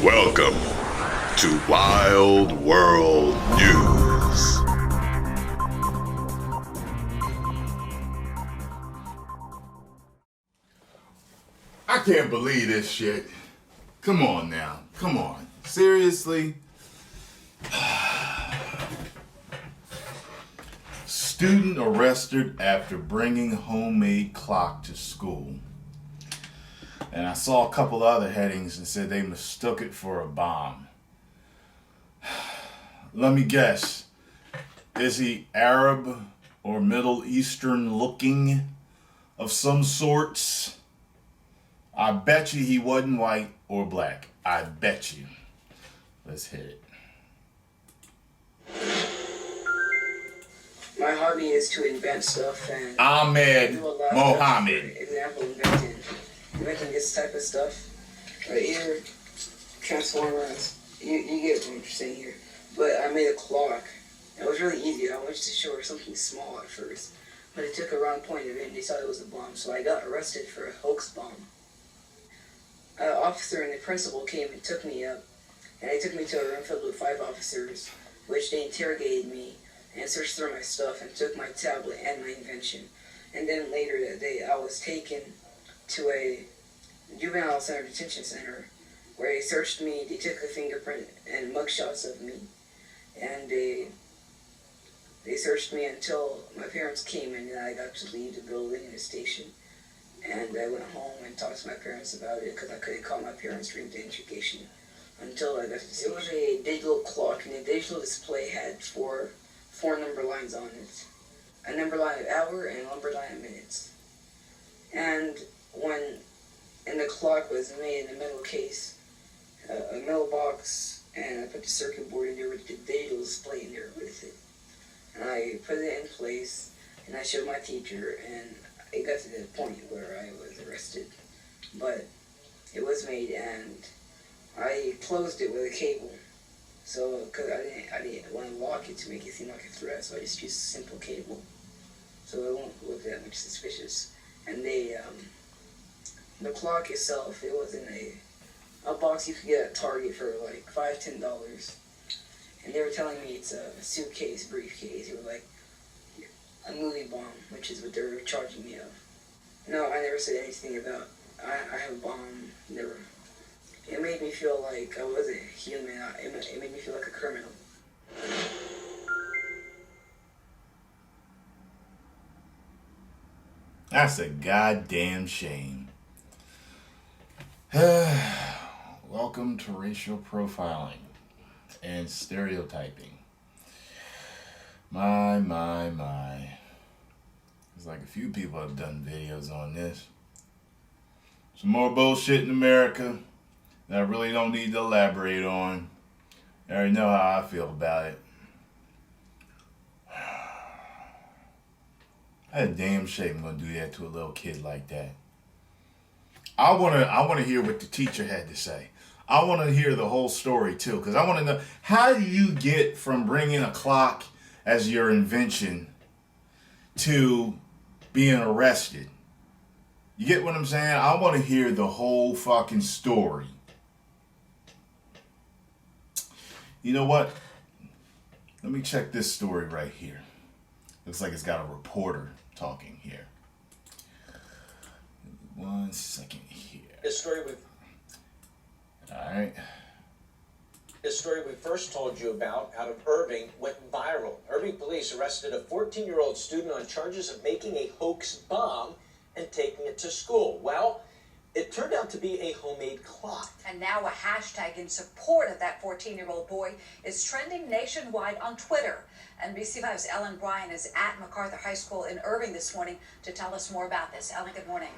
Welcome to Wild World News. I can't believe this shit. Come on now. Come on. Seriously? Student arrested after bringing homemade clock to school. And I saw a couple other headings and said they mistook it for a bomb. Let me guess. Is he Arab or Middle Eastern looking of some sorts? I bet you he wasn't white or black. I bet you. Let's hit it. My hobby is to invent stuff and Ahmed do a lot of Mohammed. stuff. For example, inventing this type of stuff. Right here, Transformers. You get what I'm saying here. But I made a clock. It was really easy. I wanted to show her something small at first. But it took a wrong point of it and they thought it was a bomb. So I got arrested for a hoax bomb. An officer and the principal came and took me up. And they took me to a room filled with 5 officers, which they interrogated me and searched through my stuff and took my tablet and my invention. And then later that day, I was taken to a juvenile center detention center where they searched me. They took a fingerprint and mugshots of me, and they searched me until my parents came, and then I got to leave the building and the station. And I went home and talked to my parents about it because I couldn't call my parents during the interrogation until I got to the station. It was a digital clock, and the digital display had four number lines on it. A number line of hour and a number line of minutes. And the clock was made in a metal case, a metal box, and I put the circuit board in there with the digital display in there with it. And I put it in place, and I showed my teacher, and it got to the point where I was arrested. But it was made, and I closed it with a cable. So, because I didn't want to lock it to make it seem like a threat, so I just used a simple cable. So it won't look that much suspicious. And the clock itself, it was in a box you could get at Target for like $5-10. And they were telling me it's a suitcase, briefcase. It was like a movie bomb, which is what they were charging me of. No, I never said anything about, I have a bomb, never. It made me feel like I wasn't human. It made me feel like a criminal. That's a goddamn shame. Welcome to racial profiling and stereotyping. My. It's like a few people have done videos on this. Some more bullshit in America that I really don't need to elaborate on. I already know how I feel about it. That's a damn shame I'm gonna do that to a little kid like that. I wanna hear what the teacher had to say. I wanna hear the whole story too, because I wanna know, how do you get from bringing a clock as your invention to being arrested? You get what I'm saying? I wanna hear the whole fucking story. You know what? Let me check this story right here. Looks like it's got a reporter talking here. 1 second here. This story we first told you about out of Irving went viral. Irving police arrested a 14-year-old student on charges of making a hoax bomb and taking it to school. Well, it turned out to be a homemade clock. And now a hashtag in support of that 14-year-old boy is trending nationwide on Twitter. NBC5's Ellen Bryan is at MacArthur High School in Irving this morning to tell us more about this. Ellen, good morning.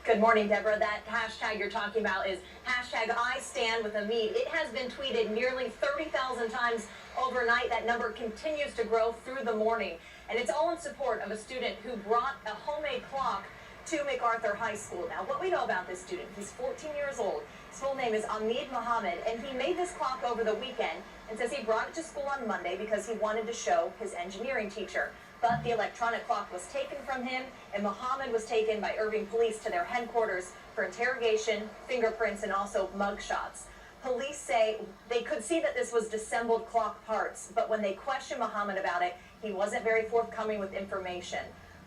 Good morning, Deborah. That hashtag you're talking about is hashtag I stand with Hamid. It has been tweeted nearly 30,000 times overnight. That number continues to grow through the morning. And it's all in support of a student who brought a homemade clock to MacArthur High School. Now, what we know about this student, he's 14 years old. His full name is Ahmed Mohammed, and he made this clock over the weekend and says he brought it to school on Monday because he wanted to show his engineering teacher. but the electronic clock was taken from him, and Muhammad was taken by Irving police to their headquarters for interrogation, fingerprints, and also mugshots. Police say they could see that this was disassembled clock parts, but when they questioned Muhammad about it, he wasn't very forthcoming with information.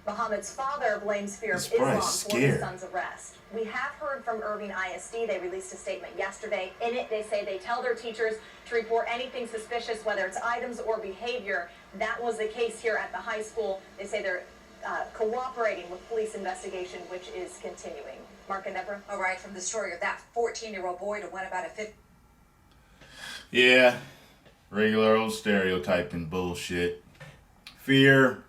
Muhammad's father blames fear of Islam for his son's arrest. We have heard from Irving ISD. They released a statement yesterday. In it, they say they tell their teachers to report anything suspicious, whether it's items or behavior. That was the case here at the high school. They say they're cooperating with police investigation, which is continuing. Mark and Deborah? All right, from the story of that 14-year-old boy to went about a Yeah, regular old stereotyping bullshit. Fear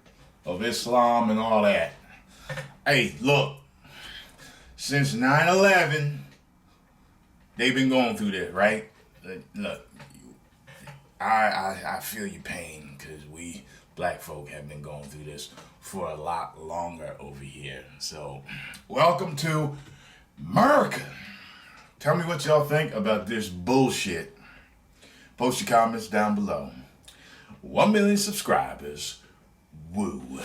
of Islam and all that. Hey, look, since 9/11, they've been going through this, right? Look, I feel your pain, because we black folk have been going through this for a lot longer over here. So, welcome to America. Tell me what y'all think about this bullshit. Post your comments down below. 1 million subscribers. Woo.